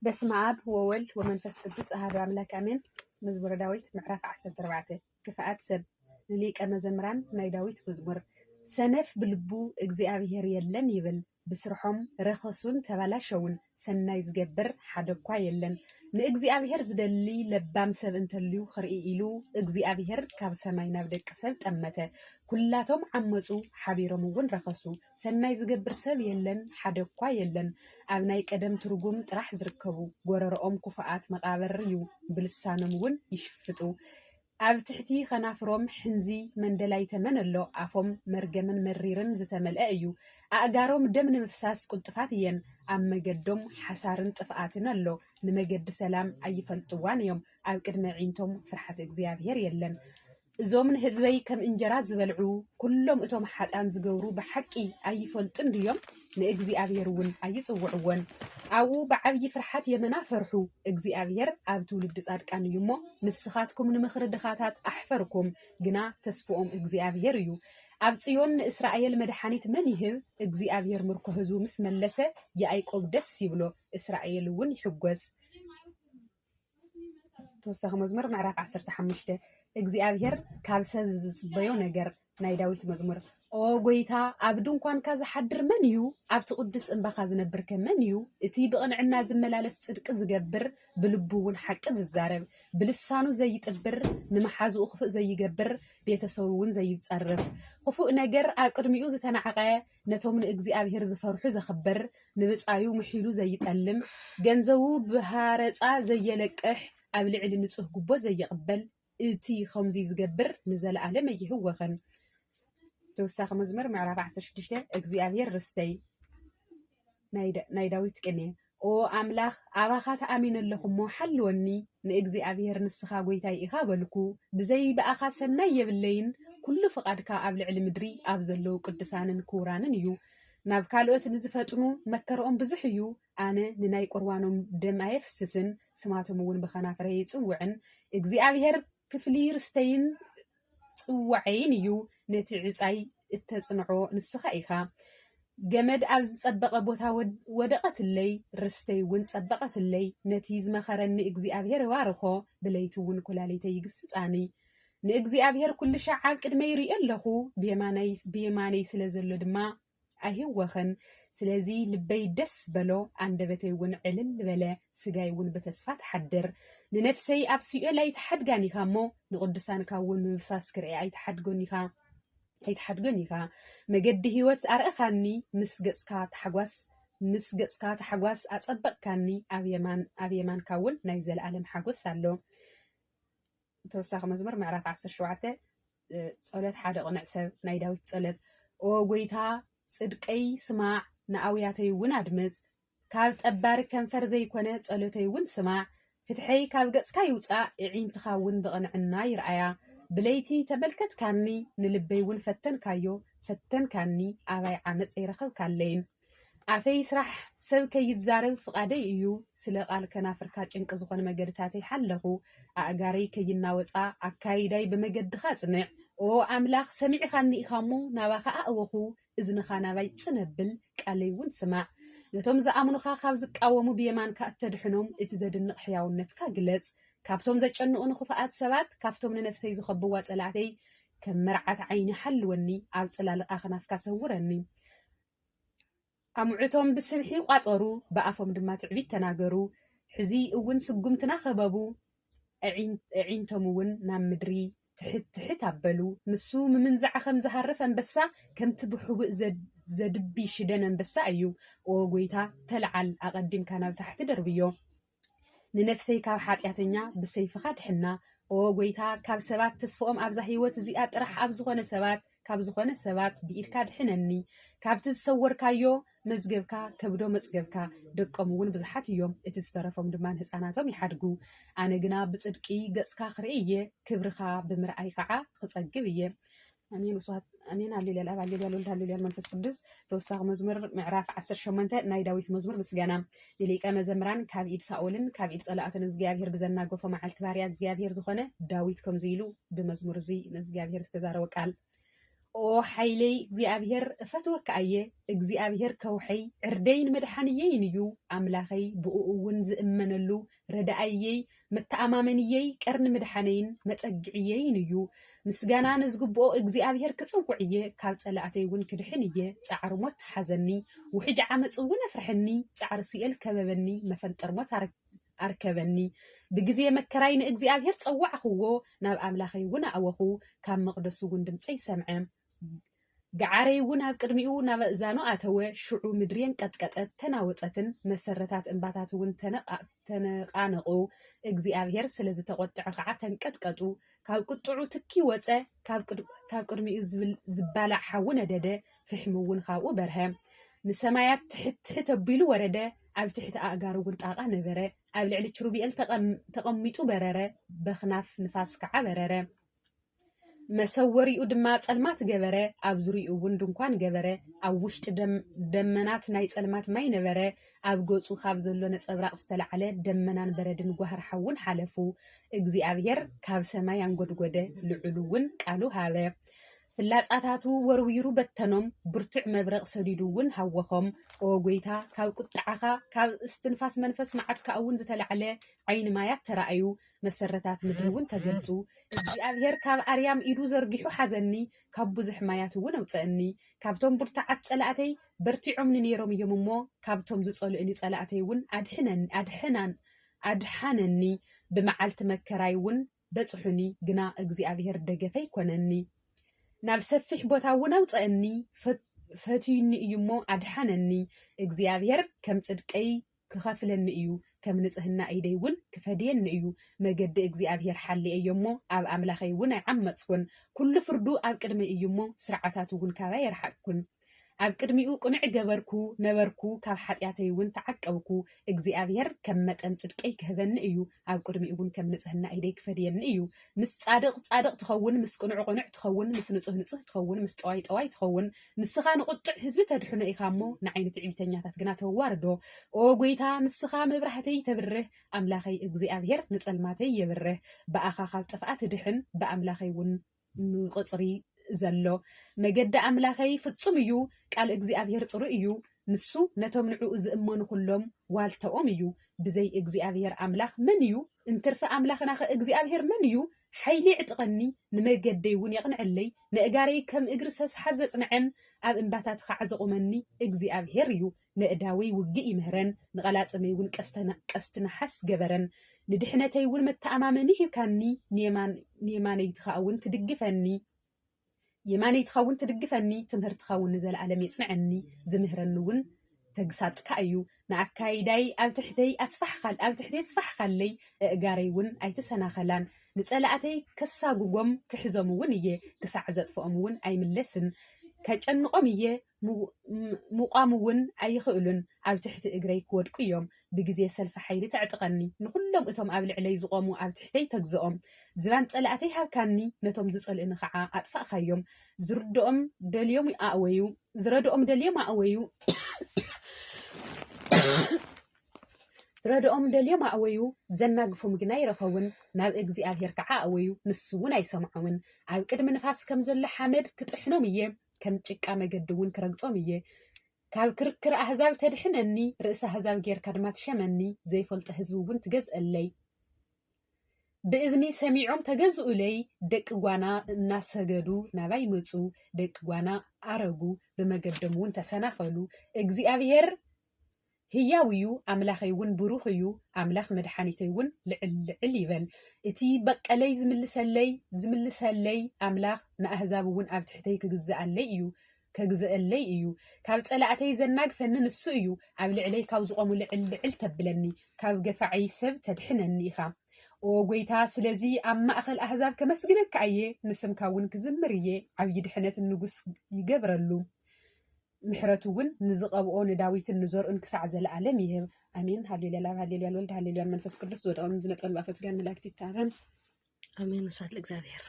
بسم آب وولد ومنفس قدوس أحد أملاك آمين. مزمور داويت معرف 14 كفاءات سب لليك مزمران ناي داويت مزمور سنف بلبو እግዚአብሔር የለን ይብል بسرحهم رخصون تبلاشون سناي زجبر حدقوا يلن نእግዚአብሔር ዝደሊ ለባም ሰብ እንተልዩ خرئي ኢሉ እግዚአብሔር ካብ ሰማይ ናብ ደቂ ሰብ ጠመተ ኩላቶም ዓመፁ ሓቢሮም እውን ረኸሱ ሰናይ ዝገብር ሰብ የለን ሓደኳ የለን ኣብ ናይ ቀደም ትርጉም ጥራሕ ዝርከቡ ጎረሮኦም ኩፋኣት መቃብር እዩ ብልሳኖም እውን ይሽፍጡ ኣብ ትሕቲ ከናፍሮም ሕንዚ መንደላይ ተመን ኣሎ ኣፎም መርገምን መሪርን ዝተመልአ እዩ ኣእጋሮም ደም ንምፍሳስ ቁልጥፋት እየን ኣብ መገዶም ሓሳርን ጥፍኣትን ኣሎ ንመገዲ ሰላም ኣይፈልጥዋን እዮም ኣብ ቅድሚ ዒንቶም ፍርሓት እግዚአብሔር የለን እዞም ንህዝበይ ከም እንጀራ ዝበልዑ ኩሎም እቶም ሓጣን ዝገብሩ ብሓቂ ኣይፈልጡን ድዮም ንእግዚአብሔር እውን ኣይጽውዕዎን ኣብኡ ብዓብይ ፍርሓት የመና ፈርሑ እግዚአብሔር ኣብ ትውልድ ጻድቃን እዩ እሞ ንስኻትኩም ንምኽሪ ድኻታት ኣሕፈርኩም ግና ተስፍኦም እግዚአብሔር እዩ ኣብ ጽዮን ንእስራኤል መድሓኒት መን ይህብ እግዚአብሔር ምርኮ ህዝቡ ምስ መለሰ ያዕቆብ ደስ ይብሎ እስራኤል እውን ይሕጎስ ተወሳኺ መዝሙር ምዕራፍ 15 እግዚአብሔር ካብ ሰብ ዝጽበዮ ነገር ናይ ዳዊት መዝሙር ኦ ጎይታ ኣብ ድንኳንካ ዝሓድር መን እዩ ኣብቲ ቅዱስ እምባኻ ዝነብር ከመን እዩ እቲ ብቕንዕና ዝመላለስ ጽድቂ ዝገብር ብልቡ እውን ሓቂ ዝዛረብ ብልሳኑ ዘይጥብር ንመሓዝኡ ክፉእ ዘይገብር ቤተሰቡ እውን ዘይጸርፍ ክፉእ ነገር ኣብ ቅድሚኡ ዝተናዕቐ ነቶም ንእግዚአብሔር ዝፈርሑ ዘኽብር ንብጻዩ ምሒሉ ዘይጠልም ገንዘቡ ብሃረፃ ዘየለቅሕ ኣብ ልዕሊ ንጹህ ጉቦ ዘየቕበል እቲ ከምዚ ዝገብር ንዘለዓለም ኣይህወኸን ተወሳኺ መዝሙር ምዕራፍ 16 እግዚአብሔር ርስተይ ናይ ዳዊት ቅኔ ኦ ኣምላኽ ኣባኻ ተኣሚነ ኣለኹ እሞ ሓልወኒ ንእግዚአብሔር ንስኻ ጎይታይ ኢኻ በልኩ ብዘይ በኣኻ ሰናይ የብለይን ኩሉ ፍቓድካ ኣብ ልዕሊ ምድሪ ኣብ ዘለዉ ቅዱሳንን ክቡራንን እዩ ናብ ካልኦት ንዝፈጥኑ መከረኦም ብዙሕ እዩ ኣነ ንናይ ቁርባኖም ደም ኣየፍስስን ስማቶም እውን ብኸናፍረይ ይጽውዕን እግዚአብሔር ክፍሊ ርስተይን ጽዋዐይን እዩ ነቲ ዕጻይ እተጽንዖ ንስኻ ኢኻ ገመድ ኣብ ዝጸበቐ ቦታ ወደቐትለይ ርስተይ እውን ጸበቐትለይ ነቲ ዝመኸረኒ እግዚአብሔር ባርኾ ብለይቲ እውን ኩላለይተይ ይግስጻኒ ንእግዚአብሔር ኩሉ ሻዕ ኣብ ቅድመይ ይርኢ ኣለኹ ብየማነይ ስለ ዘሎ ድማ ኣይህወኸን ስለዚ ልበይ ደስ በሎ አንደበተይ እውን ዕልል በለ ስጋይ እውን በተስፋ ተሓድር ንነፍሰይ ኣብ ሲኦል ኣይተሓድጋን ኢኻ እሞ ንቅዱሳንካ እውን ምብሳስ ክርኢ ኣይተሓድጎን ኢኻ መገዲ ህይወት ኣርእኻኒ ምስ ገጽካ ተሓጓስ ኣጸበቕካኒ ኣብ የማንካ እውን ናይ ዘለዓለም ሓጎስ ኣሎ ተወሳኺ መዝሙር ምዕራፍ 17 ጸሎት ሓደ ቕንዕ ሰብ ናይ ዳዊት ጸሎት ኦ ጎይታ ጽድቀይ ስማዕ ንኣውያተይ እውን ኣድምጽ ካብ ጠባሪ ከንፈር ዘይኮነ ጸሎተይ እውን ስማዕ ፍትሐይ ካብ ገጽካ ይውፃእ ዕዒንትኻ እውን ብቕንዕና ይርአያ ብለይቲ ተመልከትካኒ ንልበይ እውን ፈተንካኒ ኣባይ ዓመፅ ይረኸብካለይን ኣፈይ ስራሕ ሰብ ከይዛረብ ፍቓደይ እዩ ስለ ቃል ከናፍርካ ጭንቂ ዝኾነ መገድታተይ ሓለኹ ኣእጋረይ ከይናወፃ ኣካይዳይ ብመገድኻ ጽንዕ ኦ ኣምላኽ ሰሚዕኻኒ ኢኻ እሞ ናባኻ ኣእወኹ እዝንኻ ናባይ ጽነብል ቃለይ እውን ስማዕ ነቶም ዝኣምኑኻ ካብ ዝቃወሙ ብየማንካ እተድሕኖም እቲ ዘድንቕ ሕያውነትካ ግለጽ ካብቶም ዘጨንቑ ንኽፉኣት ሰባት ካብቶም ንነፍሰይ ዝኸብዋ ጸላዕተይ ከም መርዓት ዓይኒ ሓልወኒ ኣብ ጽላል ኣኽናፍካ ሰውረኒ ኣሙዕቶም ብስምሒ ቋጸሩ ብኣፎም ድማ ትዕቢት ተናገሩ ሕዚ እውን ስጉምትና ኸበቡ ዕዒንቶም እውን ናብ ምድሪ ትሕት ኣበሉ ንሱ ምምንዛዕ ከም ዝሃርፍ አንበሳ ከምቲ ብሕቡእ ዘድቢ ሽደን አንበሳ እዩ ኦ ጎይታ ተልዓል ኣቐዲምካ ናብ ታሕቲ ደርብዮ ንነፍሰይ ካብ ሓጢኣተኛ ብሰይፍኻ ድሕና ኦ ጎይታ ካብ ሰባት ተስፍኦም ኣብዛ ህይወት እዚኣ ጥራሕ ካብ ዝኾነ ሰባት ብኢድካ ድሕነኒ ካብቲ ዝሰወርካዮ መዝገብካ ከብዶ መጽገብካ ደቆም እውን ብዙሓት እዮም እቲ ዝተረፎም ድማ ህፃናቶም ይሓድጉ ኣነ ግና ብጽድቂ ገጽካ ክርኢ እየ ክብርኻ ብምርኣይ ከዓ ክጸግብ እየ ኣሜን ወስዋት ኣሜን ሃሌሉያ ለኣብ ሃሌሉያ ለወልድ ሃሌሉያ መንፈስ ቅዱስ ተወሳኺ መዝሙር ምዕራፍ 18 ናይ ዳዊት መዝሙር ምስጋና ንሊቀ መዘምራን ካብ ኢድ ሳኦልን ካብ ኢድ ጸላእትን እግዚአብሔር ብዘናገፎ መዓልቲ ባርያ እግዚአብሔር ዝኾነ ዳዊት ከምዚ ኢሉ ብመዝሙር እዚ ንእግዚአብሔር ዝተዛረበ ቃል او حيلي እግዚአብሔር فتوكايه እግዚአብሔር كوحي عردين مدحانيين يو املاخي بؤون زامنلو ردايي متامامنيي قرن مدحانين مصقعيين يو مسغانا نزغبو እግዚአብሔር كصوعيه كاب صلاتي ون كدحنيه صعرموت حزني وحج عمص ون فرحني صعر سيل كببني مفنطرموت أركبني بجزية مكراين እግዚአብሔር صوعخو ناب املاخي ون اوخو كاب مقدسو ون دمصي سمعم قعاري ونها بقدميو ناب زانو اتوه شعو مدرين قطقطت تناوصتن مسرتات انباتات ون تنقانقو እግዚአብሔር ስለዚ ተቆጥዑ ከዓ ተንቀጥቀጡ ካብ ቁጥዑ ትኪ ወፀ ካብ ቅድሚኡ ዝባላዕ ሓው ነደደ ፍሕሙ ውን ካብኡ በርሀ ንሰማያት ትሕት ኣቢሉ ወረደ ኣብ ትሕቲ ኣእጋሩ ውን ጣቃ ነበረ ኣብ ልዕሊ ችሩቢኤል ተቐሚጡ በረረ በኽናፍ ንፋስ ከዓ በረረ መሰወሪኡ ድማ ጸልማት ገበረ ኣብ ዙሪኡ ውን ድንኳን ገበረ ኣብ ውሽጢ ደመናት ናይ ጸልማት ማይ ነበረ ኣብ ገጹ ካብ ዘሎ ነጸብራቅ ዝተለዓለ ደመናን በረድን ጓህር ሓውን ሓለፉ እግዚአብሔር ካብ ሰማይ አንጎድጎደ ልዑሉ ውን ቃሉ ሃበ ፍላጻታቱ ወርዊሩ በተኖም ብርቱዕ መብረቕ ሰዲዱ ውን ሃወኾም ኦ ጎይታ ካብ ቁጣዓኻ ካብ እስትንፋስ መንፈስ መዓትካ እውን ዝተለዓለ ዓይኒ ማያት ተራእዩ መሰረታት ምድሪ ውን ተገልጹ እግዚአብሔር ካብ ኣርያም ኢዱ ዘርጊሑ ሓዘኒ ካብ ብዙሕ ማያት ውን ኣውፅአኒ ካብቶም ብርቱዓት ጸላእተይ በርቲዖም ነይሮም እዮም እሞ ካብቶም ዝጸልኡኒ ጸላእተይ ውን ኣድሓነኒ ብመዓልቲ መከራይ ውን በጽሑኒ ግና እግዚአብሔር ደገፈይ ኮነኒ ናብ ሰፊሕ ቦታ ውን ኣውፅአኒ ፈትዩኒ እዩ እሞ ኣድሓነኒ እግዚአብሔር ከም ጽድቀይ ክኸፍለኒ እዩ ከም ንጽህና ኢደይ ውን ክፈድየኒ እዩ መገዲ እግዚአብሔር ሓልየ እዮ እሞ ኣብ ኣምላኸይ ውን ኣይዓመፅኩን ኩሉ ፍርዱ ኣብ ቅድሚ እዩ እሞ ስርዓታቱ ውን ካባይ የርሓቅኩን ኣብ ቅድሚኡ ቁኑዕ ገበርኩ ነበርኩ ካብ ሓጢኣተይ ውን ተዓቀብኩ እግዚአብሔር ከም መጠን ጽድቀይ ክህበኒ እዩ ኣብ ቅድሚኡ ውን ከም ንጽህና ኢደይ ክፈድየኒ እዩ ምስ ጻድቕ ትኸውን ምስ ቁኑዕ ትኸውን ምስ ንጹህ ትኸውን ምስ ጠዋይ ትኸውን ንስኻ ንቁጥዕ ህዝቢ ተድሕኖ ኢኻ እሞ ንዓይኒ ትዕቢተኛታት ግና ተዋርዶ ኦ ጎይታ ንስኻ መብራህተይ ተብርህ ኣምላኸይ እግዚአብሔር ንጸልማተይ የብርህ በኣኻ ካብ ጥፍኣት ድሕን በኣምላኸይ ውን ንቕጽሪ ዘሎ መገዲ ኣምላኸይ ፍጹም እዩ ቃል እግዚአብሔር ጽሩይ እዩ ንሱ ነቶም ንዕኡ ዝእመኑ ኩሎም ዋልተኦም እዩ ብዘይ እግዚአብሔር ኣምላኽ መን እዩ እንትርፈ ኣምላኽና እግዚአብሔር መን እዩ ሓይሊ ዕጥቀኒ ንመገደይ ውን የቕንዕለይ ንእጋረይ ከም እግሪ ሰስሓ ዘጽንዐን ኣብ እምባታት ከዓ ዘቑመኒ እግዚአብሔር እዩ ንእዳወይ ውግእ ይምህረን ንቐላጽመይ ውን ቀስቲ ነሓስ ገበረን ንድሕነተይ ውን መተኣማመኒ ሂብካኒ ንየማነይትኻ ውን ትድግፈኒ የማነይትኻ ውን ትድግፈኒ ትምህርትኻ ውን ንዘለዓለም የጽንዐኒ ዝምህረኒ ውን ተግሳጽካ እዩ ንኣካይዳይ ኣብ ትሕተይ ኣስፋሕኻለይ እእጋረይ ውን ኣይትሰናኸላን ንጸላእተይ ከሳጉጎም ክሕዞም ውን እየ ክሳዕ ዘጥፍኦም ውን ኣይምለስን ከጨንቆም እየ ምቋም ውን ኣይኽእሉን ኣብ ትሕቲ እግረይ ክወድቁ እዮም ብግዜ ሰልፊ ሓይሊ ተዕጥቀኒ ንኩሎም እቶም ኣብ ልዕለይ ዝቆሙ ኣብ ትሕተይ ተግዝኦም ዝባን ጸላእተይ ሃብካኒ ነቶም ዝጸልእኒ ከዓ ኣጥፋእኻዮም ዝረድኦም ደልዮም ኣእወዩ ዘናግፎም ግና ይረኸቡን ናብ እግዚአብሔር ከዓ ኣእወዩ ንሱ ውን ኣይሰምዖምን ኣብ ቅድሚ ንፋስ ከም ዘሎ ሓመድ ክጥሕኖም እየ ከም ጭቃ መገዲ ውን ክረግጾም እየ ካብ ክርክር ኣሕዛብ ተድሕነኒ ርእሲ ኣሕዛብ ጌርካ ድማ ትሸመኒ ዘይፈልጦ ህዝቢ ውን ትገዝአለይ ብእዝኒ ሰሚዖም ተገዝኡለይ ደቂ ጓና እናሰገዱ ናባይ መፁ ደቂ ጓና ኣረጉ ብመገዶም ውን ተሰናኸሉ እግዚአብሔር ህያው እዩ ኣምላኸይ ውን ብሩኽ እዩ ኣምላኽ መድሓኒተይ ውን ልዕል ይበል እቲ በቀለይ ዝምልሰለይ ኣምላኽ ንኣህዛብ ውን ኣብ ትሕተይ ከግዝአለይ እዩ ካብ ጸላእተይ ዘናግፈኒ ንሱ እዩ ኣብ ልዕለይ ካብ ዝቆሙ ልዕል ተብለኒ ካብ ገፋዓይ ሰብ ተድሕነኒ ኢኻ ኦ ጎይታ ስለዚ ኣብ ማእኸል ኣህዛብ ከመስግነካ እየ ንስምካ ውን ክዝምር እየ ዓብይ ድሕነት ንጉስ ይገብረሉ ምሕረቱ ውን ንዝቐብኦ ንዳዊትን ንዘርኡን ክሳዕ ዘለዓለም ይህብ ኣሜን ሃሌሉያ ላብ ሃሌሉያ ወልድ ሃሌሉያ መንፈስ ቅዱስ ዝወደኦም ዝነጠሉ ኣፈትጋን መላእክት ይታረም ኣሜን ስብሐት ለእግዚአብሔር